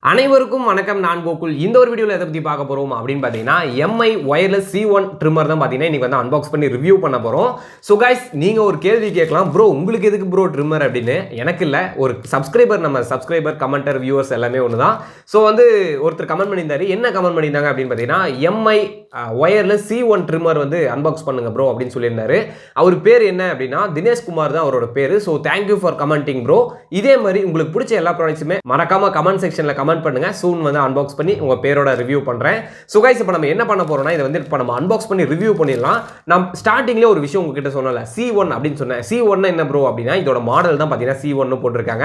அனைவருக்கும் வணக்கம். நான் கோகுல். இந்த ஒரு வீடியோவில் எதை பற்றி பார்க்க போகிறோம் அப்படின்னு பார்த்தீங்கன்னா எம்ஐ ஒயர்லெஸ் C1 ட்ரிம்மர் தான் பார்த்தீங்கன்னா இன்றைக்கி வந்து அன்பாக்ஸ் பண்ணி ரிவ்யூ பண்ண போகிறோம். ஸோ கைஸ், நீங்கள் ஒரு கேள்வி கேட்கலாம், ப்ரோ உங்களுக்கு எதுக்கு ப்ரோ ட்ரிம்மர் அப்படின்னு. எனக்கு இல்லை, ஒரு சப்ஸ்கிரைபர், நம்ம சப்ஸ்கிரைபர் கமெண்டர் வியூவர்ஸ் எல்லாமே ஒன்று தான். ஸோ வந்து ஒருத்தர் கமெண்ட் பண்ணியிருந்தாரு. என்ன கமெண்ட் பண்ணியிருந்தாங்க அப்படின்னு பார்த்தீங்கன்னா எம்ஐ ஒயர்லெஸ் C1 ட்ரிம்மர் வந்து அன்பாக்ஸ் பண்ணுங்க ப்ரோ அப்படின்னு சொல்லியிருந்தாரு. அவர் பேர் என்ன அப்படின்னா தினேஷ்குமார் தான் அவரோட பேர். So thank you for commenting bro. இதே மாதிரி உங்களுக்கு பிடிச்ச எல்லா ப்ராடக்ட்ஸுமே மறக்காம கமெண்ட் செக்ஷனில் கமெண்ட் பண்ணுங்க. சூன் வந்து அன்பாக்ஸ் பண்ணி உங்க பேரோட ரிவ்யூ பண்றேன். சோ गाइस, இப்போ நம்ம என்ன பண்ண போறோம்னா இத வந்து இப்போ நம்ம அன்பாக்ஸ் பண்ணி ரிவ்யூ பண்ணிடலாம். நான் ஸ்டார்டிங்ல ஒரு விஷயம் உங்ககிட்ட சொன்னல, C1 அப்படின்னு சொன்னேன். C1 என்ன ப்ரோ அப்படினா இதோட மாடல் தான் பாத்தீங்கன்னா C1 னு போட்டுருக்காங்க.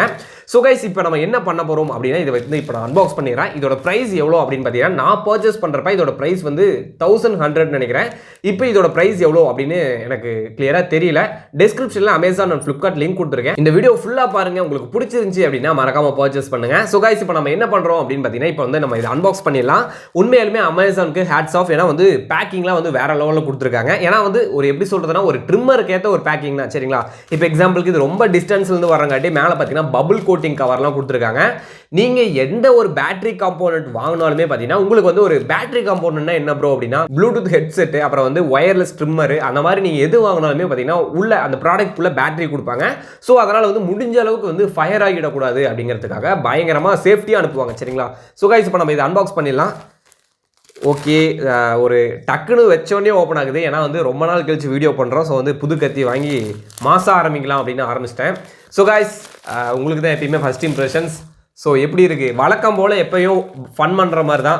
சோ गाइस, இப்போ நம்ம என்ன பண்ண போறோம் அப்படினா இத வந்து இப்போ நான் அன்பாக்ஸ் பண்ணிறேன். இதோட பிரைஸ் எவ்வளவு அப்படின்னு பாத்தீங்கன்னா நான் பர்ச்சேஸ் பண்றப்ப இதோட பிரைஸ் வந்து 1100 நினைக்கிறேன். இப்போ இதோட பிரைஸ் எவ்வளவு அப்படின்னு எனக்கு கிளியரா தெரியல. டிஸ்கிரிப்ஷன்ல Amazon and Flipkart லிங்க் கொடுத்திருக்கேன். இந்த வீடியோ ஃபுல்லா பாருங்க. உங்களுக்கு பிடிச்சிருந்துச்சு அப்படினா மறக்காம பர்ச்சேஸ் பண்ணுங்க. சோ गाइस, இப்போ நம்ம என்ன பண்றோம் அப்படின்னு பாத்தீங்கன்னா இப்போ வந்து நம்ம இதை அன்பாக்ஸ் பண்ணிடலாம். உண்மையாலுமே அமேசானுக்கு ஹேட்ஸ் ஆஃப். ஏன்னா வந்து பேக்கிங்லாம் வந்து வேற லெவலில் கொடுத்துருக்காங்க. ஏன்னா வந்து ஒரு எப்படி சொல்றதுன்னா ஒரு ட்ரிம்மருக்கு ஏற்ற ஒரு பேக்கிங் தான், சரிங்களா? இப்போ எக்ஸாம்பிளுக்கு இது ரொம்ப டிஸ்டன்ஸ்லேருந்து வரங்காட்டி மேலே பார்த்தீங்கன்னா பபுள் கோட்டிங் கவர்லாம் கொடுத்துருக்காங்க. நீங்கள் எந்த ஒரு பேட்டரி காம்போனன்ட் வாங்கினாலுமே பார்த்தீங்கன்னா உங்களுக்கு வந்து ஒரு பேட்டரி காம்போனன்ட்னா என்ன ப்ரோ அப்படின்னா ப்ளூடூத் ஹெட்செட், அப்புறம் வந்து ஒயர்லெஸ் ட்ரிம்மர், அந்த மாதிரி நீங்கள் எது வாங்கினாலுமே பார்த்தீங்கன்னா உள்ள அந்த ப்ராடக்ட் உள்ள பேட்டரி கொடுப்பாங்க. ஸோ அதனால் வந்து முடிஞ்ச அளவுக்கு வந்து ஃபயர் ஆகிடக்கூடாது அப்படிங்கிறதுக்காக பயங்கரமாக சேஃப்டியாக அனுப்புவாங்க, சரிங்களா? ஸோ गाइस, இப்போ நம்ம இதை அன்பாக்ஸ் பண்ணிடலாம். ஓகே, ஒரு டக்குன்னு வச்சோடனே ஓப்பன் ஆகுது. ஏன்னா வந்து ரொம்ப நாள் கழிச்சு வீடியோ பண்ணுறோம். ஸோ வந்து புது கத்தி வாங்கி மாசம் ஆரம்பிக்கலாம் அப்படின்னு ஆரம்பிச்சிட்டேன். ஸோ गाइस, உங்களுக்கு தான் எப்பயுமே ஃபர்ஸ்ட் இம்ப்ரெஷன்ஸ். ஸோ எப்படி இருக்குது? வழக்கம் போல் எப்பயும் ஃபன் பண்ணுற மாதிரி தான்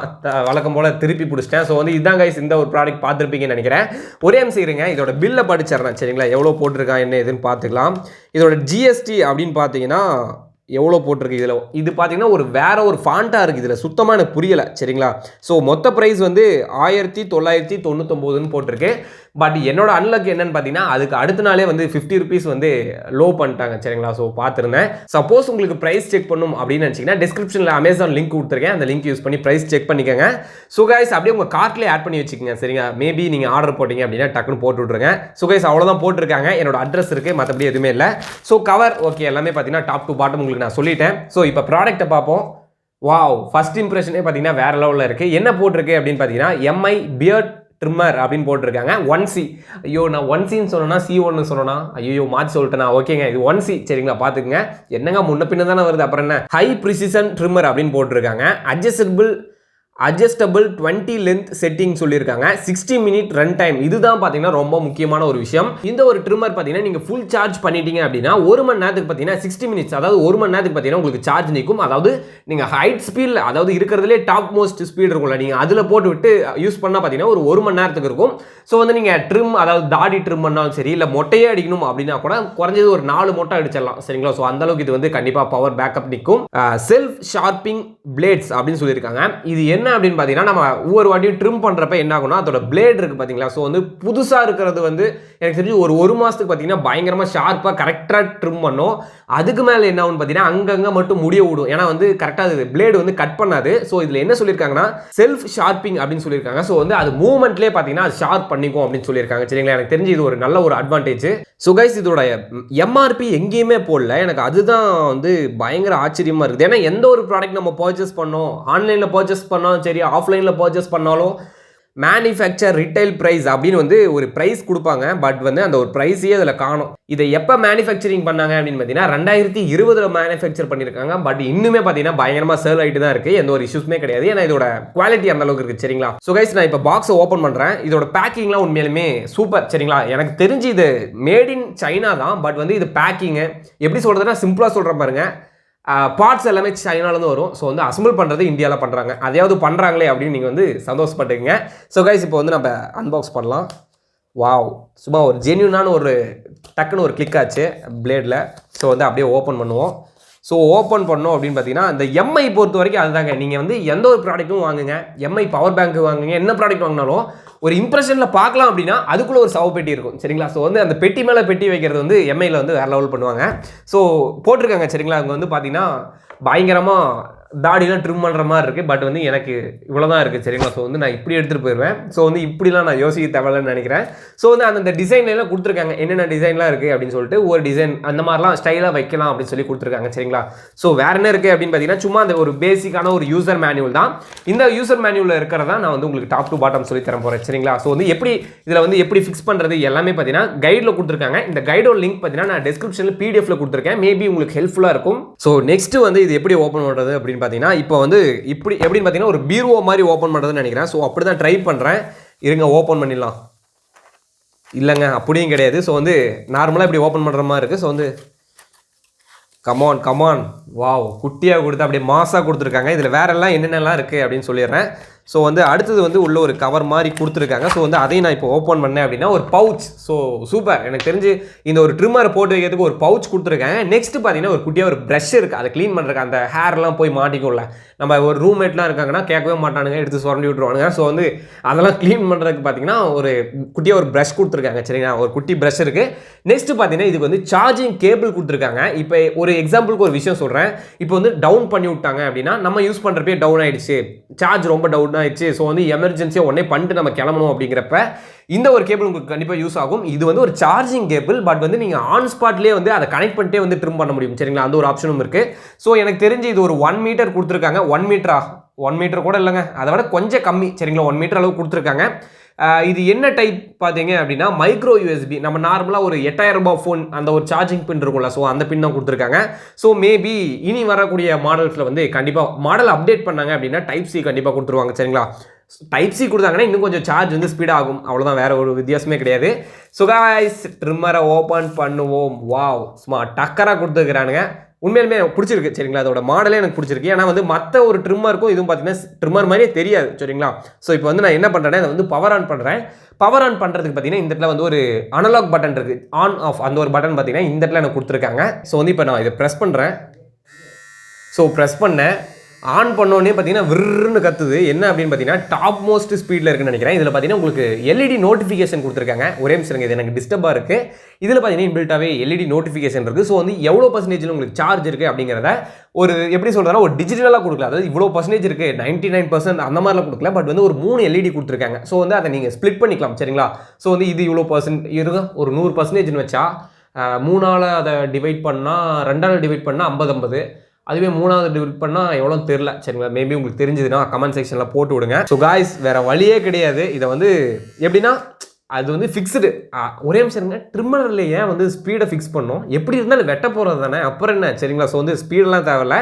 வழக்கம் போல் திருப்பி பிடிச்சிட்டேன். ஸோ வந்து இதுதான் गाइस, இந்த ஒரு ப்ராடக்ட் பார்த்துருப்பீங்கன்னு நினைக்கிறேன். ஒரே நிமிஷம் இருங்க, இதோட பில்லை படிச்சிடுறேன், சரிங்களா? எவ்வளோ போட்டிருக்கான் என்ன எதுன்னு பார்த்துக்கலாம். இதோட ஜிஎஸ்டி அப்படின்னு பார்த்தீங்கன்னா எவ்வளோ போட்டிருக்கு இதில். இது பார்த்தீங்கன்னா ஒரு வேற ஒரு ஃபாண்ட்டாக இருக்குது. இதில் சுத்தமாக எனக்கு புரியலை, சரிங்களா? ஸோ மொத்த ப்ரைஸ் வந்து 1999 போட்டிருக்கு. பட் என்னோட அன்லக் என்னன்னு பார்த்தீங்கன்னா அதுக்கு அடுத்த நாளே வந்து 50 ருபீஸ் வந்து லோ பண்ணிட்டாங்க, சரிங்களா? ஸோ பார்த்துருந்தேன். சப்போஸ் உங்களுக்கு ப்ரைஸ் செக் பண்ணும் அப்படின்னு நினச்சிங்கன்னா டிஸ்கிரிப்ஷனில் அமேசான் லிங்க் கொடுத்துருக்கேன். அந்த லிங்க் யூஸ் பண்ணி ப்ரைஸ் செக் பண்ணிக்கோங்க. ஸோ गाइस, அப்படியே உங்கள் கார்ட்லேயே ஆட் பண்ணி வச்சுக்கோங்க, சரிங்க? மேபி நீங்கள் ஆர்டர் போட்டிங்க அப்படின்னா டக்குன்னு போட்டு விட்ருங்க. ஸோ गाइस, அவ்வளோதான் போட்டிருக்காங்க. என்னோட அட்ரஸ் இருக்குது, மற்றபடி எதுவுமே இல்லை. ஸோ கவர் ஓகே, எல்லாமே பார்த்தீங்கன்னா டாப் டு பாட்டம் உங்களுக்கு நான் சொல்லிட்டேன். ஸோ இப்போ ப்ராடக்ட்டை பார்ப்போம். வாவ், ஃபர்ஸ்ட் இம்ப்ரெஷனே பார்த்தீங்கன்னா வேற லெவலில் இருக்குது. என்ன போட்டிருக்கு அப்படின்னு பார்த்தீங்கன்னா எம்ஐ பியர்ட் ட்ரிம்மர் அப்படின்னு போட்டிருக்காங்க. 1C. ஐயோ, நான் 1Cன்னு சொன்னேன்னா C1 சொன்னேன்னா ஐயோ மாற்றி சொல்லிட்டேனா? ஓகேங்க, இது 1C, சரிங்களா? பார்த்துக்குங்க. என்னங்க முன்ன பின்ன தானே வருது, அப்புறம் என்ன? ஹை ப்ரிசிஷன் ட்ரிம்மர் அப்படின்னு போட்டிருக்காங்க. அட்ஜஸ்டபிள் 20 லென்த் செட்டிங் சொல்லியிருக்காங்க. 60 மினிட் ரன் டைம். இதுதான் பார்த்தீங்கன்னா ரொம்ப முக்கியமான ஒரு விஷயம். இந்த ஒரு ட்ரிம்மர் பார்த்தீங்கன்னா நீங்கள் ஃபுல் சார்ஜ் பண்ணிட்டீங்க அப்படின்னா 1 மணி நேரத்துக்கு பார்த்தீங்கன்னா 60 மினிட்ஸ், அதாவது 1 மணி நேரத்துக்கு பார்த்தீங்கன்னா உங்களுக்கு சார்ஜ் நிற்கும். அதாவது நீங்கள் ஹைட் ஸ்பீடில், அதாவது இருக்கிறதுலே டாப் மோஸ்ட் ஸ்பீட் இருக்கும்ல, நீங்கள் அதில் போட்டு விட்டு யூஸ் பண்ணால் பார்த்தீங்கன்னா ஒரு 1 மணி நேரத்துக்கு இருக்கும். ஸோ வந்து நீங்கள் ட்ரிம், அதாவது தாடி ட்ரிம் பண்ணாலும் சரி, இல்லை மொட்டையே அடிக்கணும் அப்படின்னா கூட குறைஞ்சது ஒரு 4 மொட்டை அடிச்சிடலாம், சரிங்களா? ஸோ அந்தளவுக்கு இது வந்து கண்டிப்பாக பவர் பேக்கப் நிற்கும். செல்ஃப் ஷார்ப்பிங் பிளேட்ஸ் அப்படின்னு சொல்லியிருக்காங்க. இது என்ன அப்படின்னு பார்த்தீங்கன்னா நம்ம ஒவ்வொரு வாட்டியும் ட்ரிம் பண்ணுறப்ப என்ன ஆகும்னா அதோட பிளேட் இருக்குது பார்த்தீங்களா? ஸோ வந்து புதுசாக இருக்கிறது வந்து எனக்கு தெரிஞ்சு ஒரு மாதத்துக்கு பார்த்தீங்கன்னா பயங்கரமாக ஷார்ப்பாக கரெக்டாக ட்ரிம் பண்ணும். அதுக்கு மேலே என்ன ஆகும்னு பார்த்தீங்கன்னா அங்கங்கே மட்டும் முடிய விடும். ஏன்னா வந்து கரெக்டாக அது பிளேடு வந்து கட் பண்ணாது. ஸோ இதில் என்ன சொல்லியிருக்காங்கன்னா செல்ஃப் ஷார்ப்பிங் அப்படின்னு சொல்லியிருக்காங்க. ஸோ வந்து அது மூவ்மெண்ட்லேயே பார்த்தீங்கன்னா அது ஷார்ப் பண்ணிக்கும் அப்படின்னு சொல்லியிருக்காங்க, சரிங்களா? எனக்கு தெரிஞ்சு இது ஒரு நல்ல ஒரு அட்வான்டேஜ். ஸோ गाइस, இதோட எம்ஆர்பி எங்கேயுமே போடல. எனக்கு அதுதான் வந்து பயங்கர ஆச்சரியமாக இருக்குது. ஏன்னா எந்த ஒரு ப்ராடக்ட் நம்ம பர்ச்சேஸ் பண்ணோம், ஆன்லைனில் பர்ச்சேஸ் பண்ணாலும் சரி, ஆஃப்லைனில் பர்ச்சேஸ் பண்ணாலும் மேனுஃபேக்சர் ரிட்டைல் ப்ரைஸ் அப்படின்னு வந்து ஒரு ப்ரைஸ் கொடுப்பாங்க. பட் வந்து அந்த ஒரு ப்ரைஸையே அதில் காணும். இதை எப்போ மேனுஃபேக்சரிங் பண்ணாங்க அப்படின்னு பார்த்தீங்கன்னா 2020 மேனுஃபேக்சர் பண்ணியிருக்காங்க. பட் இன்னுமே பார்த்தீங்கன்னா பயங்கரமாக சேல் ஆகிட்டு தான் இருக்குது. எந்த ஒரு இஷ்யூஸுமே கிடையாது. ஏன்னா இதோட குவாலிட்டி அந்த அளவுக்கு இருக்குது, சரிங்களா? ஸோ गाइस, நான் இப்போ பாக்ஸை ஓப்பன் பண்ணுறேன். இதோட பேக்கிங்லாம் உண்மையிலுமே சூப்பர், சரிங்களா? எனக்கு தெரிஞ்சு இது மேட் இன் சைனா தான். பட் வந்து இது பேக்கிங்கு எப்படி சொல்கிறதுனா சிம்பிளாக சொல்கிற பாருங்க, பார்ட்ஸ் எல்லாமே சைனாலேருந்து வரும். ஸோ வந்து அசம்பிள் பண்ணுறது இந்தியாவில் பண்ணுறாங்க. அதையாவது பண்ணுறாங்களே அப்படின்னு நீங்கள் வந்து சந்தோஷப்பட்டுங்க. ஸோ गाइस, இப்போ வந்து நம்ம அன்பாக்ஸ் பண்ணலாம். வாவ், சும்மா ஒரு ஜென்யூனான ஒரு டக்குன்னு ஒரு கிளிக் ஆச்சு பிளேடில். ஸோ வந்து அப்படியே ஓப்பன் பண்ணுவோம். ஸோ ஓப்பன் பண்ணோம் அப்படின்னு பார்த்தீங்கன்னா இந்த எம்ஐ பொறுத்த வரைக்கும் அதுதாங்க. நீங்கள் வந்து எந்த ஒரு ப்ராடக்ட்டும் வாங்குங்க, எம்ஐ பவர் பேங்க் வாங்குங்க, என்ன ப்ராடக்ட் வாங்கினாலும் ஒரு இம்ப்ரெஷனில் பார்க்கலாம் அப்படின்னா அதுக்குள்ளே ஒரு சவ பெட்டி இருக்கும், சரிங்களா? ஸோ வந்து அந்த பெட்டி மேலே பெட்டி வைக்கிறது வந்து எம்ஐயில் வந்து வேறு லெவல் பண்ணுவாங்க. ஸோ போட்டிருக்காங்க, சரிங்களா? அவங்க வந்து பார்த்தீங்கன்னா பயங்கரமாக தாடிலாம் ட்ரிம் பண்ணுற மாதிரி இருக்குது. பட் வந்து எனக்கு இவ்வளோ தான் இருக்குது சரிங்களா. ஸோ வந்து நான் இப்படி எடுத்துகிட்டு போயிடுவேன். ஸோ வந்து இப்படிலாம் நான் யோசிக்க தேவையில்லைன்னு நினைக்கிறேன். ஸோ வந்து அந்த டிசைன்லாம் கொடுத்துருக்காங்க, என்னென்ன டிசைன்லாம் இருக்குது அப்படின்னு சொல்லிட்டு ஒரு டிசைன் அந்த மாதிரிலாம் ஸ்டைலாக வைக்கலாம் அப்படின்னு சொல்லி கொடுத்துருக்காங்க சரிங்களா. ஸோ வேறு என்ன இருக்குது அப்படின்னு பார்த்தீங்கன்னா சும்மா அந்த ஒரு பேசிக்கான ஒரு யூசர் மேனுவல் தான். இந்த யூசர் மேனுவலில் இருக்கிறதா நான் வந்து உங்களுக்கு டாப் டு பாட்டம் சொல்லி தர போகிறேன் சரிங்களா. ஸோ வந்து எப்படி இதில் வந்து எப்படி ஃபிக்ஸ் பண்ணுறது எல்லாமே பார்த்தீங்கன்னா கைடில் கொடுத்துருக்காங்க. இந்த கைடோட லிங்க் பார்த்தீங்கன்னா நான் டிஸ்கிரிப்ஷனில் பிடிஎஃப்ல கொடுத்துருக்கேன். மேபி உங்களுக்கு ஹெல்ப்ஃபுல்லாக இருக்கும். ஸோ நெக்ஸ்ட் வந்து இது எப்படி ஓப்பன் பண்ணுறது அப்படின்னு பார்த்தீங்கன்னா இப்போ வந்து இப்படி எப்படின்னு பார்த்தீங்கன்னா ஒரு பீரோ மாதிரி ஓப்பன் பண்ணுறதுன்னு நினைக்கிறேன். ஸோ அப்படி தான் ட்ரை பண்ணுறேன். இருங்க ஓப்பன் பண்ணிடலாம். இல்லைங்க அப்படியும் கிடையாது. ஸோ வந்து நார்மலாக இப்படி ஓப்பன் பண்ணுற மாதிரி இருக்குது. ஸோ வந்து கமான் வாவ் குட்டியாக கொடுத்து அப்படியே மாசாக கொடுத்துருக்காங்க. இதில் வேறெல்லாம் என்னென்னலாம் இருக்குது அப்படின்னு சொல்லிடுறேன். ஸோ வந்து அடுத்தது வந்து உள்ள ஒரு கவர் மாதிரி கொடுத்துருக்காங்க. ஸோ வந்து அதையும் நான் இப்போ ஓப்பன் பண்ணேன் அப்படின்னா ஒரு பவுச். ஸோ சூப்பர், எனக்கு தெரிஞ்சு இந்த ஒரு ட்ரிம்மரை போட்டு வைக்கிறதுக்கு ஒரு பவுச் கொடுத்துருக்காங்க. நெக்ஸ்ட் பார்த்தீங்கன்னா ஒரு குட்டியாக ஒரு ப்ரஷ் இருக்குது, அதை க்ளீன் பண்ணுறதுக்கு. அந்த ஹேர்லாம் போய் மாட்டிக்கும்ல, நம்ம ஒரு ரூம்மேட்லாம் இருக்காங்கன்னா கேட்கவே மாட்டானுங்க, எடுத்து சுரண்டி விட்டுருவானுங்க. ஸோ வந்து அதெல்லாம் க்ளீன் பண்ணுறதுக்கு பார்த்தீங்கன்னா ஒரு குட்டியாக ஒரு ப்ரஷ் கொடுத்துருக்காங்க சரிங்களா. ஒரு குட்டி ப்ரஷ் இருக்குது. நெக்ஸ்ட் பார்த்தீங்கன்னா இதுக்கு வந்து சார்ஜிங் கேபிள் கொடுத்துருக்காங்க. இப்போ ஒரு எக்ஸாம்பிளுக்கு ஒரு விஷயம் சொல்கிறேன். இப்போ வந்து டவுன் பண்ணி விட்டாங்க அப்படின்னா நம்ம யூஸ் பண்ணுறப்பே டவுன் ஆகிடுச்சு, சார்ஜ் ரொம்ப டவுன் ஆயிடுச்சு. ஸோ வந்து எமர்ஜென்சியாக உடனே பண்ணிட்டு நம்ம கிளம்பணும் அப்படிங்கிறப்ப இந்த ஒரு கேபிள் உங்களுக்கு கண்டிப்பாக யூஸ் ஆகும். இது வந்து ஒரு சார்ஜிங் கேபிள். பட் வந்து நீங்கள் ஆன் ஸ்பாட்லேயே வந்து அதை கனெக்ட் பண்ணிட்டே வந்து ட்ரிம் பண்ண முடியும் சரிங்களா. அந்த ஒரு ஆப்ஷனும் இருக்குது. ஸோ எனக்கு தெரிஞ்சு இது ஒரு 1 மீட்டர் கொடுத்துருக்காங்க. 1 மீட்டர் கூட இல்லைங்க, அதை விட கொஞ்சம் கம்மி சரிங்களா. 1 மீட்டர் அளவு கொடுத்துருக்காங்க. இது என்ன டைப் பார்த்தீங்க அப்படின்னா மைக்ரோ யூஎஸ்பி. நம்ம நார்மலாக ஒரு 8000 ரூபாய் ஃபோன் அந்த ஒரு சார்ஜிங் பின் இருக்கும்ல, ஸோ அந்த பின் தான் கொடுத்துருக்காங்க. ஸோ மேபி இனி வரக்கூடிய மாடல்ஸில் வந்து கண்டிப்பாக மாடல் அப்டேட் பண்ணாங்க அப்படின்னா டைப் சி கண்டிப்பாக கொடுத்துருவாங்க சரிங்களா. டைப் சி கொடுத்தாங்கன்னா இன்னும் கொஞ்சம் சார்ஜ் வந்து ஸ்பீட் ஆகும், அவ்வளோதான், வேற ஒரு வித்தியாசமே கிடையாது. ஸோ காய்ஸ் ட்ரிம்மரை ஓப்பன் பண்ணுவோம். வாவ் சும்மா டக்கராக கொடுத்துருக்குறானுங்க. உண்மையிலுமே பிடிச்சிருக்கு சரிங்களா. அதோட மாடலே எனக்கு பிடிச்சிருக்கு. ஏன்னா வந்து மற்ற ஒரு ட்ரிம்மருக்கும் இதுவும் பார்த்தீங்கன்னா ட்ரிம்மர் மாதிரியே தெரியாது சரிங்களா. ஸோ இப்போ வந்து நான் என்ன பண்ணுறேன்னா இதை வந்து பவர் ஆன் பண்ணுறேன். பவர் ஆன் பண்ணுறதுக்கு பார்த்தீங்கன்னா இந்த இடத்துல வந்து ஒரு அனலாக் பட்டன் இருக்குது, ஆன் ஆஃப். அந்த ஒரு பட்டன் பார்த்தீங்கன்னா இந்த இடத்துல எனக்கு கொடுத்துருக்காங்க. ஸோ வந்து இப்போ நான் இதை ப்ரெஸ் பண்ணுறேன். ஸோ ப்ரெஸ் பண்ணேன், ஆன் பண்ணோடனே பார்த்தீங்கன்னா விருன்னு கத்துது. என்ன அப்படின்னு பார்த்தீங்கன்னா டாப் மோஸ்ட் ஸ்பீடில் இருக்குன்னு நினைக்கிறேன். இதில் பார்த்தீங்கன்னா உங்களுக்கு எல்இடி நோட்டிஃபிகேஷன் கொடுத்துருக்காங்க. ஒரே நிமிஷம், இது எனக்கு டிஸ்டர்பாக இருக்குது. இதில் பார்த்தீங்கன்னா இன்பில்ட்டாகவே எல்இடி நோட்டிஃபிகேஷன் இருக்குது. ஸோ வந்து எவ்வளோ பர்சன்டேஜில் உங்களுக்கு சார்ஜ் இருக்குது அப்படிங்கிறத ஒரு எப்படி சொல்கிறதா ஒரு டிஜிட்டலாக கொடுக்கல. அதாவது இவ்வளோ பர்சன்டேஜ் இருக்குது 99% அந்த மாதிரிலாம் கொடுக்கல. பட் வந்து ஒரு 3 எல்இடி கொடுத்துருக்காங்க. ஸோ வந்து அதை நீங்கள் ஸ்ப்ளிட் பண்ணிக்கலாம் சரிங்களா. ஸோ வந்து இது இவ்வளோ இருக்கும், ஒரு 100% வச்சா 3ஆல் அதை டிவைட் பண்ணால் 2ஆல் டிவைட் பண்ணால் 50-50. அதுவே 3ஆவது டிவைட் பண்ணால் எவ்வளோன்னு தெரில சரிங்களா. மேபி உங்களுக்கு தெரிஞ்சதுன்னா கமெண்ட் செக்ஷனில் போட்டு விடுங்க. ஸோ காய்ஸ் வேறு வழியே கிடையாது. இதை வந்து எப்படின்னா அது வந்து ஃபிக்ஸ்டு. ஒரே நிமிஷம் இருங்க, ட்ரிம்மரில் ஏன் வந்து ஸ்பீடை ஃபிக்ஸ் பண்ணோம், எப்படி இருந்தாலும் வெட்ட போகிறது தானே, அப்புறம் என்ன சரிங்களா. ஸோ வந்து ஸ்பீடெலாம் தேவையில்ல,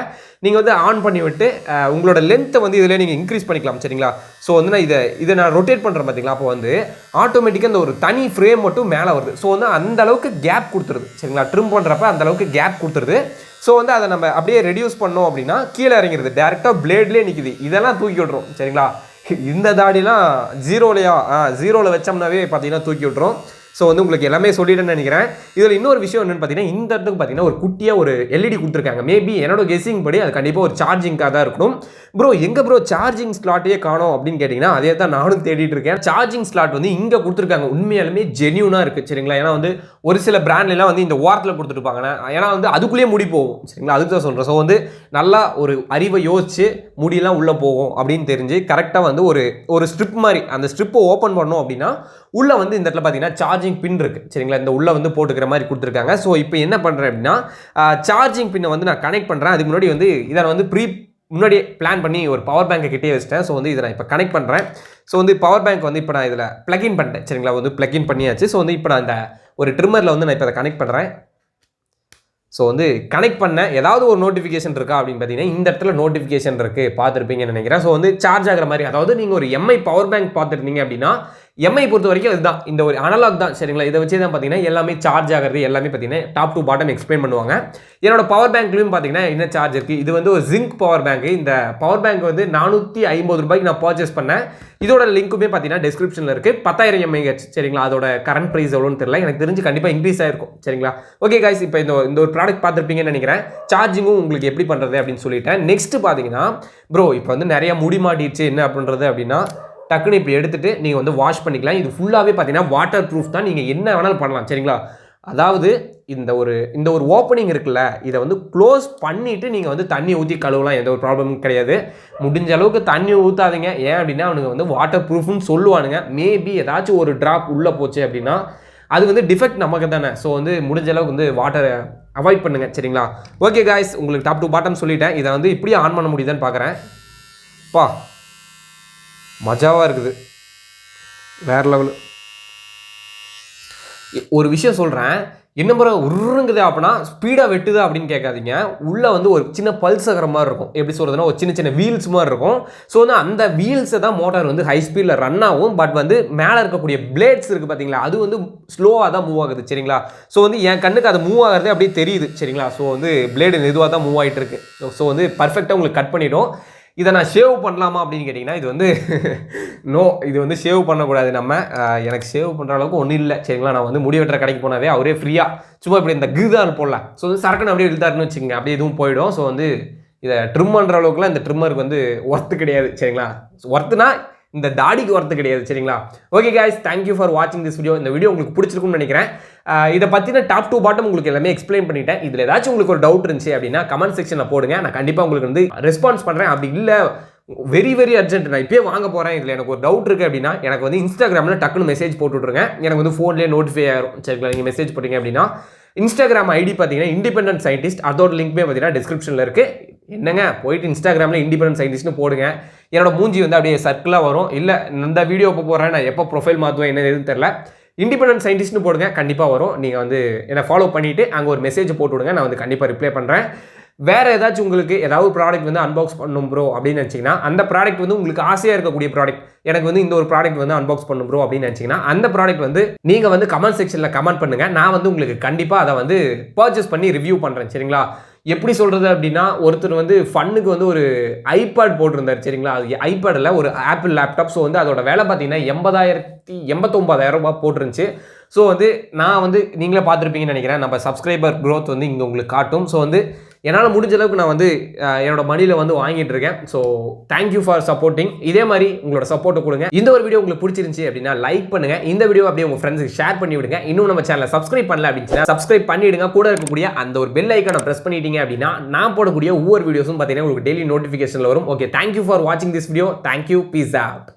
நீங்கள் வந்து ஆன் பண்ணி விட்டு உங்களோட லென்த்தை வந்து இதில் நீங்கள் இன்க்ரீஸ் பண்ணிக்கலாம் சரிங்களா. ஸோ வந்து நான் இதை நான் ரொட்டேட் பண்ணுறேன் பார்த்தீங்களா. அப்போ வந்து ஆட்டோமேட்டிக்காக இந்த ஒரு தனி ஃப்ரேம் மட்டும் மேலே வருது. ஸோ வந்து அந்த அளவுக்கு கேப் கொடுத்துருது சரிங்களா. ட்ரிம் பண்ணுறப்ப அந்த அளவுக்கு கேப் கொடுத்துருது. ஸோ வந்து அதை நம்ம அப்படியே ரெடியூஸ் பண்ணோம் அப்படின்னா கீழே இறங்கிறது, டேரெக்டாக பிளேட்லேயே நிற்கிது. இதெல்லாம் தூக்கி விட்ரும் சரிங்களா. இந்த தாடிலாம் ஜீரோவில் வச்சோம்னாவே பார்த்தீங்கன்னா தூக்கி விட்ரும். ஸோ வந்து உங்களுக்கு எல்லாமே சொல்லிட்டேன்னு நினைக்கிறேன். இதில் இன்னொரு விஷயம் என்னென்னு பார்த்தீங்கன்னா இந்த இடத்துக்கு பார்த்தீங்கன்னா ஒரு குட்டியாக ஒரு எல்இடி கொடுத்துருக்காங்க. மேபி என்னோட கெஸ்ஸிங் படி அது கண்டிப்பாக ஒரு சார்ஜிங்காக தான் இருக்கணும். ப்ரோ எங்கே ப்ரோ சார்ஜிங் ஸ்லாட்டையே காணோம் அப்படின்னு கேட்டிங்கன்னா அதே தான் நானும் தேடிட்டு இருக்கேன். சார்ஜிங் ஸ்லாட் வந்து இங்கே கொடுத்துருக்காங்க. உண்மையாலுமே ஜென்யூனாக இருக்குது சரிங்களா. ஏன்னா வந்து ஒரு சில பிராண்ட்லாம் வந்து இந்த வாரத்தில் கொடுத்துருப்பாங்க. ஏன்னா வந்து அதுக்குள்ளேயே முடி போகும் சரிங்களா, அதுக்கு தான் சொல்கிறேன். ஸோ வந்து நல்லா ஒரு அறிவை யோசிச்சு முடியெல்லாம் உள்ளே போகும் அப்படின்னு தெரிஞ்சு கரெக்டாக வந்து ஒரு ஸ்ட்ரிப் மாதிரி அந்த ஸ்ட்ரிப்பை ஓப்பன் பண்ணோம் அப்படின்னா உள்ளே வந்து இந்த இடத்துல பார்த்தீங்கன்னா சார்ஜிங் பின் இருக்குது சரிங்களா. இந்த உள்ளே வந்து போட்டுக்கிற மாதிரி கொடுத்துருக்காங்க. ஸோ இப்போ என்ன பண்ணுறேன் அப்படின்னா சார்ஜிங் பின்னை வந்து நான் கனெக்ட் பண்ணுறேன். அதுக்கு முன்னாடி வந்து இதை வந்து முன்னாடியே பிளான் பண்ணி ஒரு பவர் பேங்கை கிட்டே வச்சிட்டேன். ஸோ வந்து இதை நான் இப்போ கனெக்ட் பண்ணுறேன். ஸோ வந்து பவர் பேங்க் வந்து இப்போ நான் இதில் ப்ளக்இன் பண்ணிட்டேன் சரிங்களா. வந்து ப்ளக்இன் பண்ணியாச்சு. ஸோ வந்து இப்போ நான் இந்த ஒரு ட்ரிம்மரில் வந்து நான் இப்போ அதை கனெக்ட் பண்ணுறேன். ஸோ வந்து கனெக்ட் பண்ண ஏதாவது ஒரு நோட்டிஃபிகேஷன் இருக்கா அப்படின்னு பார்த்தீங்கன்னா இந்த இடத்துல நோட்டிஃபிகேஷன் இருக்குது, பார்த்துருப்பீங்கன்னு நினைக்கிறேன். ஸோ வந்து சார்ஜ் ஆகிற மாதிரி, அதாவது நீங்கள் ஒரு எம்ஐ பவர் பேங்க் பார்த்துருந்தீங்க அப்படின்னா எம்ஐ பொறுத்த வரைக்கும் அதுதான் இந்த ஒரு அனலாக் தான் சரிங்களா. இதை வச்சு தான் பார்த்தீங்கன்னா எல்லாமே சார்ஜ் ஆகிறது எல்லாமே பார்த்தீங்கன்னா டாப் டு பாட்டம் எக்ஸ்பிளைன் பண்ணுவாங்க. என்னோட பவர் பேங்க்லையும் பார்த்தீங்கன்னா என்ன சார்ஜ் இருக்குது. இது வந்து ஒரு ஜிங்க் பவர் பேங்க். இந்த பவர் பேங்க் வந்து 450 ரூபாய்க்கு நான் பர்ச்சேஸ் பண்ணேன். இதோட லிங்க்குமே பார்த்தீங்கன்னா டிஸ்கிரிப்ஷனில் இருக்குது. 10,000 mAh சரிங்களா. அதோட கரண்ட் ப்ரைஸ் எவ்வளோன்னு தெரியல, எனக்கு தெரிஞ்சு கண்டிப்பாக இன்க்ரீஸ் ஆகிருக்கும் சரிங்களா. ஓகே காய்ஸ், இப்போ இந்த ஒரு ப்ராடக்ட் பார்த்துருப்பீங்கன்னு நினைக்கிறேன். சார்ஜிங்கும் உங்களுக்கு எப்படி பண்ணுறது அப்படின்னு சொல்லிட்டேன். நெக்ஸ்ட் பார்த்தீங்கன்னா ப்ரோ இப்போ வந்து நிறைய முடி மாட்டிடுச்சு என்ன அப்படின்றது அப்படின்னா டக்குன்னு இப்போ எடுத்துகிட்டு நீங்கள் வந்து வாஷ் பண்ணிக்கலாம். இது ஃபுல்லாகவே பார்த்தீங்கன்னா வாட்டர் ப்ரூஃப் தான், நீங்கள் என்ன வேணாலும் பண்ணலாம் சரிங்களா. அதாவது இந்த ஒரு ஓப்பனிங் இருக்குல்ல, இதை வந்து க்ளோஸ் பண்ணிவிட்டு நீங்கள் வந்து தண்ணி ஊற்றி கழுவலாம், எந்த ஒரு ப்ராப்ளமும் கிடையாது. முடிஞ்ச அளவுக்கு தண்ணி ஊற்றாதீங்க. ஏன் அப்படின்னா அவனுங்க வந்து வாட்டர் ப்ரூஃப்னு சொல்லுவானுங்க. மேபி ஏதாச்சும் ஒரு ட்ராப் உள்ளே போச்சு அப்படின்னா அது வந்து டிஃபெக்ட் நமக்கு தானே. ஸோ வந்து முடிஞ்ச அளவுக்கு வந்து வாட்டரை அவாய்ட் பண்ணுங்க, சரிங்களா? ஓகே காய்ஸ், உங்களுக்கு டாப் டு பாட்டம் சொல்லிட்டேன். இதை வந்து இப்படியே ஆன் பண்ண முடியுதான்னு பார்க்குறேன். பா, மஜாவாக இருக்குது, வேற லெவலு. ஒரு விஷயம் சொல்கிறேன், என்ன முறை உருங்குது அப்படின்னா ஸ்பீடாக வெட்டுது அப்படின்னு கேட்காதீங்க. உள்ளே வந்து ஒரு சின்ன பல்சகர மாதிரி இருக்கும். எப்படி சொல்கிறதுனா ஒரு சின்ன சின்ன வீல்ஸ் மாதிரி இருக்கும். ஸோ வந்து அந்த வீல்ஸை தான் மோட்டார் வந்து ஹை ஸ்பீடில் ரன் ஆகும். பட் வந்து மேலே இருக்கக்கூடிய பிளேட்ஸ் இருக்குது பார்த்தீங்களா, அது வந்து ஸ்லோவாக தான் மூவ் ஆகுது, சரிங்களா? ஸோ வந்து என் கண்ணுக்கு அது மூவ் ஆகிறது அப்படியே தெரியுது, சரிங்களா? ஸோ வந்து பிளேடு மெதுவாக தான் மூவ் ஆகிட்டு இருக்கு. ஸோ வந்து பர்ஃபெக்டாக உங்களுக்கு கட் பண்ணிவிடும். இதை நான் ஷேவ் பண்ணலாமா அப்படின்னு கேட்டிங்கன்னா இது வந்து நோ, இது வந்து ஷேவ் பண்ணக்கூடாது. எனக்கு ஷேவ் பண்ணுற அளவுக்கு ஒன்றும் இல்லை, சரிங்களா? நான் வந்து முடி வெட்டுற கடைக்கு போனாவே அவரே ஃப்ரீயாக சும்மா இப்படி இந்த கிருதான் போடலாம். ஸோ வந்து சரக்குன்னு அப்படியே இழுத்தாருன்னு வச்சுக்கோங்க, அப்படியே இதுவும் போயிடும். ஸோ வந்து இதை ட்ரிம் பண்ணுற அளவுக்குலாம் இந்த ட்ரிம்மருக்கு வந்து ஒர்த்து கிடையாது, சரிங்களா? ஒர்த்துனா இந்த தாடிக்கு ஒர்த்து கிடையாது, சரிங்களா? ஓகே காய்ஸ், தேங்க்யூ ஃபார் வாட்சிங் திஸ் வீடியோ. இந்த வீடியோ உங்களுக்கு பிடிச்சிருக்கும்னு நினைக்கிறேன். இதை பற்றின டாப் டு பாட்டம் உங்களுக்கு எல்லாமே எக்ஸ்பிளைன் பண்ணிட்டேன். இதில் ஏதாச்சும் உங்களுக்கு ஒரு டவுட் இருந்துச்சு அப்படின்னா கமெண்ட் செக்ஷனில் போடுங்க. நான் கண்டிப்பாக உங்களுக்கு வந்து ரெஸ்பான்ஸ் பண்ணுறேன். அப்படி இல்லை வெரி வெரி அர்ஜென்ட், நான் இப்போயே வாங்க போகிறேன், இதில் எனக்கு ஒரு டவுட் இருக்குது அப்படின்னா எனக்கு வந்து இன்ஸ்டாகிராமில் டக்குன்னு மெசேஜ் போட்டு விட்ருங்க. எனக்கு வந்து ஃபோன்லேயே நோட்டிஃபை ஆயிரும், சரிங்களா? நீங்கள் மெசேஜ் போட்டிங்க அப்படின்னா இன்ஸ்டாகிராம் ஐடி பார்த்தீங்கன்னா இண்டிபெண்டன்ட் சயின்டிஸ்ட், அதோட லிங்க்மே பார்த்தீங்கன்னா டிஸ்கிரிப்ஷனில் இருக்குது. என்னங்க போயிட்டு இன்ஸ்டாகிராமில் இண்டிபெண்டன்ட் சயின்டிஸ்ட்னு போடுங்க. என்னோட மூஞ்சி வந்து அப்படியே சர்க்கிளாக வரும். இல்லை இந்த வீடியோ இப்போ போடுறேன், நான் எப்போ ப்ரொஃபைல் மாற்றுவேன் என்ன எதுவும் தெரில. இண்டிபெண்டன்ட் சயின்டிஸ்ட்னு போடுங்க, கண்டிப்பாக வரும். நீங்கள் வந்து என்னை ஃபாலோ பண்ணிவிட்டு அங்கே ஒரு மெசேஜ் போட்டு விடுங்க, நான் வந்து கண்டிப்பாக ரிப்ளை பண்ணுறேன். வேறு ஏதாச்சும் உங்களுக்கு ஏதாவது ப்ராடக்ட் வந்து அன்பாக்ஸ் பண்ணணும் ப்ரோ அப்படின்னு நினச்சிங்கன்னா, அந்த ப்ராடக்ட் வந்து உங்களுக்கு ஆசையாக இருக்கக்கூடிய ப்ராடக்ட், எனக்கு வந்து இந்த ஒரு ப்ராடக்ட் வந்து அன்பாக்ஸ் பண்ணணும் ப்ரோ அப்படின்னு நினச்சிங்கன்னா அந்த ப்ராடக்ட் வந்து நீங்கள் வந்து கமெண்ட் செக்ஷனில் கமெண்ட் பண்ணுங்கள். நான் வந்து உங்களுக்கு கண்டிப்பாக அதை வந்து பர்ச்சேஸ் பண்ணி ரிவ்யூ பண்ணுறேன், சரிங்களா? எப்படி சொல்கிறது அப்படின்னா, ஒருத்தர் வந்து ஃபன்னுக்கு வந்து ஒரு ஐபேட் போட்டிருந்தார், சரிங்களா? அது ஐபேடில் ஒரு ஆப்பிள் லேப்டாப். ஸோ வந்து அதோட வேலை பார்த்தீங்கன்னா 89,000 ரூபாய் போட்டிருந்துச்சு. ஸோ வந்து நான் வந்து நீங்களே பார்த்துருப்பீங்கன்னு நினைக்கிறேன், நம்ம சப்ஸ்கிரைபர் க்ரோத் வந்து இங்கே உங்களுக்கு காட்டும். ஸோ வந்து என்னால் முடிஞ்ச அளவுக்கு நான் வந்து என்னோட மணியில் வந்து வாங்கிட்டு இருக்கேன். So thank you for supporting. இதே மாதிரி உங்களோட சப்போர்ட்டை கொடுங்க. இந்த ஒரு வீடியோ உங்களுக்கு பிடிச்சிருந்துச்சு அப்படின்னா லைக் பண்ணுங்க. இந்த வீடியோ அப்படியே உங்கள் ஃப்ரெண்ட்ஸுக்கு ஷேர் பண்ணி விடுங்க. இன்னும் நம்ம சேனலை சப்ஸ்கிரைப் பண்ணல அப்படின்னா சப்ஸ்கிரைப் பண்ணிவிடுங்க. கூட இருக்கக்கூடிய அந்த ஒரு பெல் ஐக்கானை ப்ரெஸ் பண்ணிட்டீங்க அப்படின்னா நான் போடக்கூடிய ஒவ்வொரு வீடியோஸும் பார்த்தீங்கன்னா உங்களுக்கு டெய்லி நோட்டிஃபிகேஷனில் வரும். ஓகே, தேங்க்யூ ஃபார் வாட்சிங் this video. Thank you, peace out.